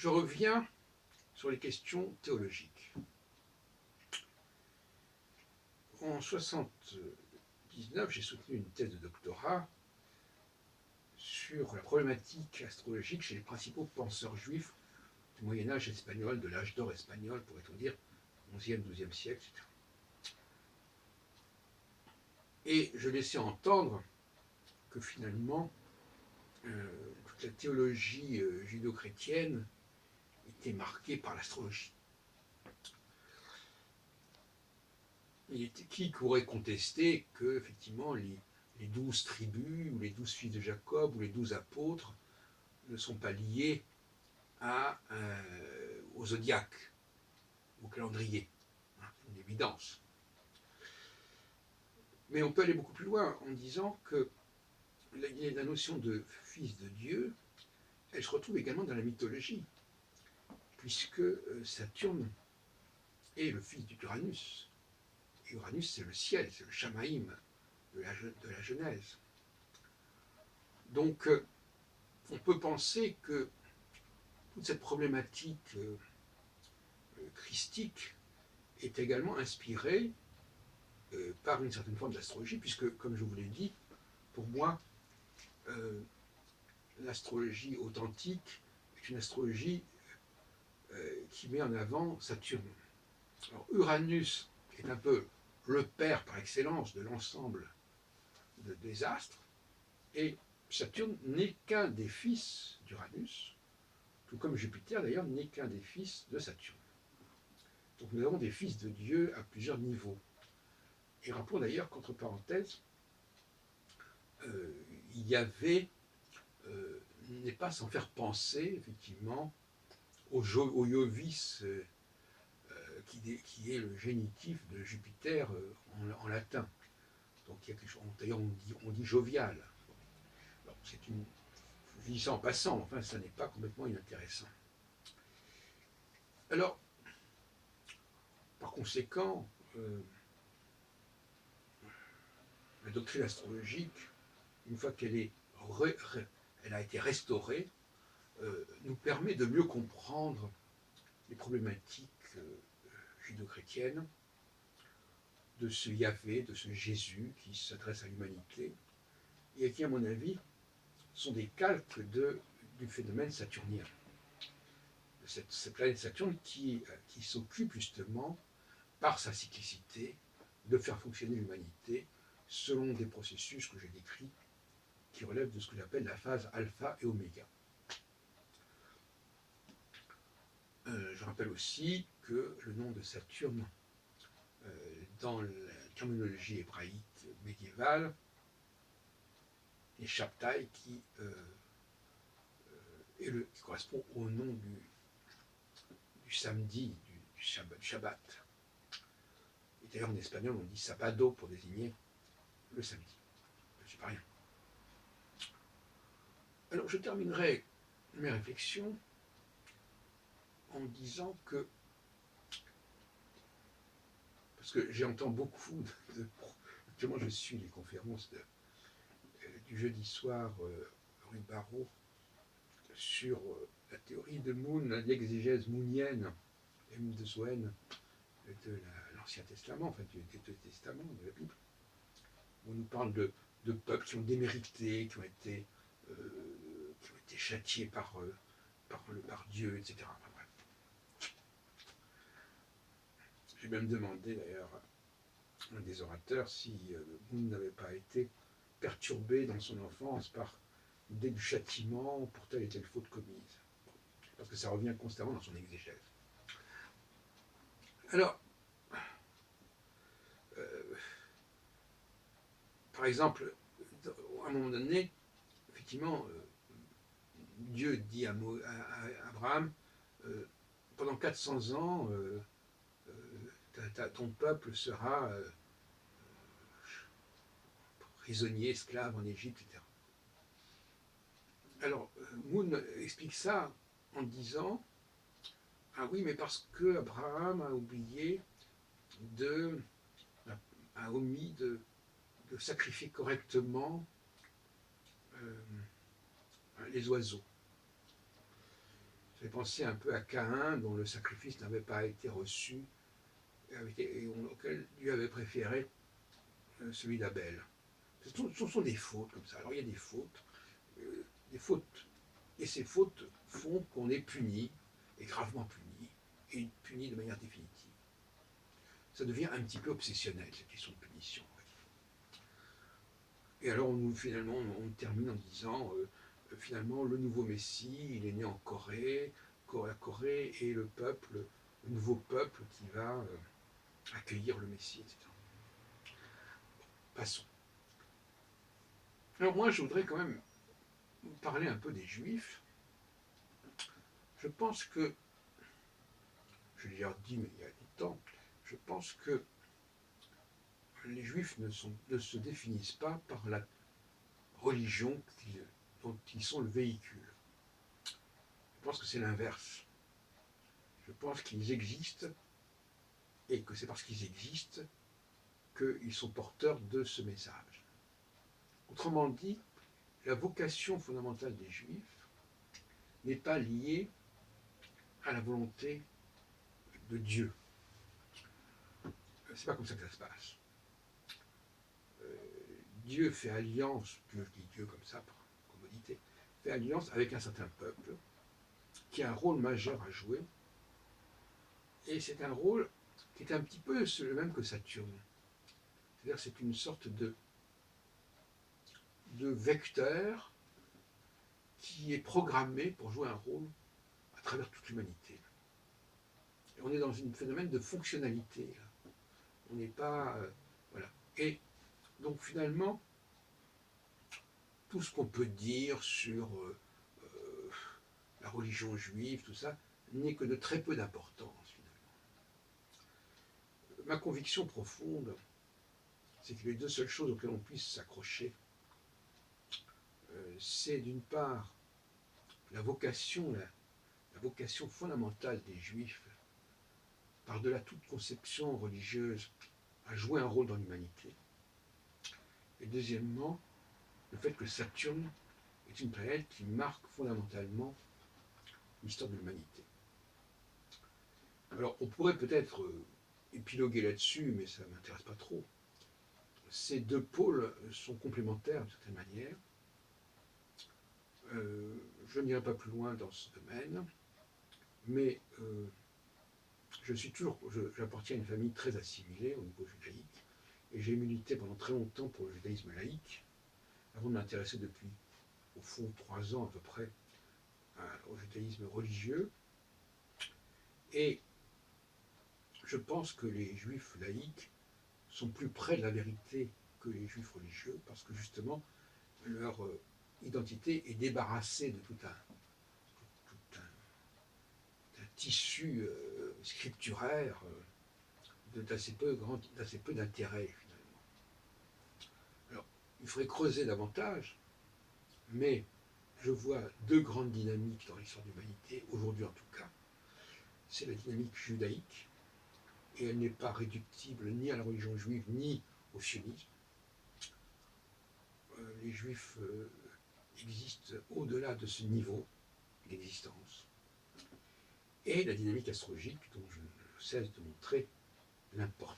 Je reviens sur les questions théologiques. En 1979, j'ai soutenu une thèse de doctorat sur la problématique astrologique chez les principaux penseurs juifs du Moyen-Âge espagnol, de l'âge d'or espagnol, pourrait-on dire, 11e, 12e siècle, etc. Et je laissais entendre que finalement, toute la théologie judéo-chrétienne était marquée par l'astrologie. Qui pourrait contester que, effectivement, les 12 tribus, ou les 12 fils de Jacob, ou les 12 apôtres ne sont pas liés au zodiaque, au calendrier. C'est une évidence. Mais on peut aller beaucoup plus loin en disant que la notion de fils de Dieu, elle se retrouve également dans la mythologie, puisque Saturne est le fils d'Uranus. Et Uranus, c'est le ciel, c'est le Shamaïm de la Genèse. Donc, on peut penser que toute cette problématique christique est également inspirée par une certaine forme d'astrologie, puisque, comme je vous l'ai dit, pour moi, l'astrologie authentique est une astrologie qui met en avant Saturne. Alors, Uranus est un peu le père par excellence de l'ensemble des astres, et Saturne n'est qu'un des fils d'Uranus, tout comme Jupiter d'ailleurs n'est qu'un des fils de Saturne. Donc nous avons des fils de Dieu à plusieurs niveaux. Et rappelons d'ailleurs qu'entre parenthèses, il y avait, n'est pas sans faire penser effectivement au Iovis, qui est le génitif de Jupiter en latin. Donc il y a quelque chose, d'ailleurs on dit jovial. Alors, c'est une, je dis ça en passant, enfin ça n'est pas complètement inintéressant. Alors, par conséquent, la doctrine astrologique, une fois qu'elle a été restaurée, nous permet de mieux comprendre les problématiques judéo-chrétiennes, de ce Yahvé, de ce Jésus qui s'adresse à l'humanité, et qui, à mon avis, sont des calques du phénomène saturnien. Cette planète Saturne qui s'occupe justement, par sa cyclicité, de faire fonctionner l'humanité selon des processus que j'ai décrits, qui relèvent de ce que j'appelle la phase alpha et oméga. Je rappelle aussi que le nom de Saturne, dans la terminologie hébraïque médiévale, est Shabtai, qui correspond au nom du samedi, du Shabbat. Et d'ailleurs en espagnol on dit sabado pour désigner le samedi. Je ne sais pas rien. Alors je terminerai mes réflexions en disant que, parce que j'entends beaucoup actuellement je suis les conférences du jeudi soir rue Barreau sur la théorie de Moon, l'exégèse moonienne, de Zoen, de l'Ancien Testament, enfin du deux Testaments, de la Bible. On nous parle de peuples qui ont démérité, qui ont été châtiés par Dieu, etc. Enfin, bref. J'ai même demandé d'ailleurs à un des orateurs si Moon n'avait pas été perturbé dans son enfance par l'idée du châtiment pour telle et telle faute commise. Parce que ça revient constamment dans son exégèse. Alors, par exemple, à un moment donné, effectivement, Dieu dit à Abraham, pendant 400 ans, ton peuple sera prisonnier, esclave en Égypte, etc. Alors, Moon explique ça en disant, ah oui, mais parce que Abraham a oublié a omis de sacrifier correctement les oiseaux. fait penser un peu à Caïn, dont le sacrifice n'avait pas été reçu, et auquel Dieu avait préféré celui d'Abel. Ce sont des fautes comme ça. Alors il y a des fautes, et ces fautes font qu'on est puni, et gravement puni, et puni de manière définitive. Ça devient un petit peu obsessionnel, cette question de punition. Et alors finalement, on termine en disant, finalement, le nouveau Messie, il est né en Corée, la Corée est le nouveau peuple qui va accueillir le Messie, etc. Passons. Alors moi, je voudrais quand même parler un peu des Juifs. Je pense que, je l'ai déjà dit, mais il y a du temps, je pense que les Juifs ne se définissent pas par la religion dont ils sont le véhicule. Je pense que c'est l'inverse. Je pense qu'ils existent, et que c'est parce qu'ils existent qu'ils sont porteurs de ce message. Autrement dit, la vocation fondamentale des Juifs n'est pas liée à la volonté de Dieu. C'est pas comme ça que ça se passe. Dieu fait alliance, je dis Dieu comme ça par commodité, fait alliance avec un certain peuple qui a un rôle majeur à jouer, et c'est un rôle qui est un petit peu le même que Saturne. C'est-à-dire c'est une sorte de vecteur qui est programmé pour jouer un rôle à travers toute l'humanité. Et on est dans un phénomène de fonctionnalité. Là. On n'est pas... voilà. Et donc finalement, tout ce qu'on peut dire sur la religion juive, tout ça, n'est que de très peu d'importance finalement. Ma conviction profonde, c'est que les deux seules choses auxquelles on puisse s'accrocher, c'est d'une part la vocation fondamentale des Juifs, par-delà toute conception religieuse, à jouer un rôle dans l'humanité. Et deuxièmement, le fait que Saturne est une planète qui marque fondamentalement l'histoire de l'humanité. Alors, on pourrait peut-être épiloguer là-dessus, mais ça ne m'intéresse pas trop. Ces deux pôles sont complémentaires d'une certaine manière. Je n'irai pas plus loin dans ce domaine, mais j'appartiens à une famille très assimilée au niveau judaïque, et j'ai milité pendant très longtemps pour le judaïsme laïque, avant de m'intéresser depuis, au fond, 3 ans à peu près, au judaïsme religieux. Et je pense que les juifs laïcs sont plus près de la vérité que les juifs religieux, parce que justement, leur identité est débarrassée de tout un tissu scripturaire d'assez peu d'intérêt finalement. Alors, il faudrait creuser davantage, mais je vois deux grandes dynamiques dans l'histoire de l'humanité, aujourd'hui en tout cas. C'est la dynamique judaïque, et elle n'est pas réductible ni à la religion juive, ni au sionisme. Les juifs existent au-delà de ce niveau d'existence. Et la dynamique astrologique, dont je ne cesse de montrer l'importance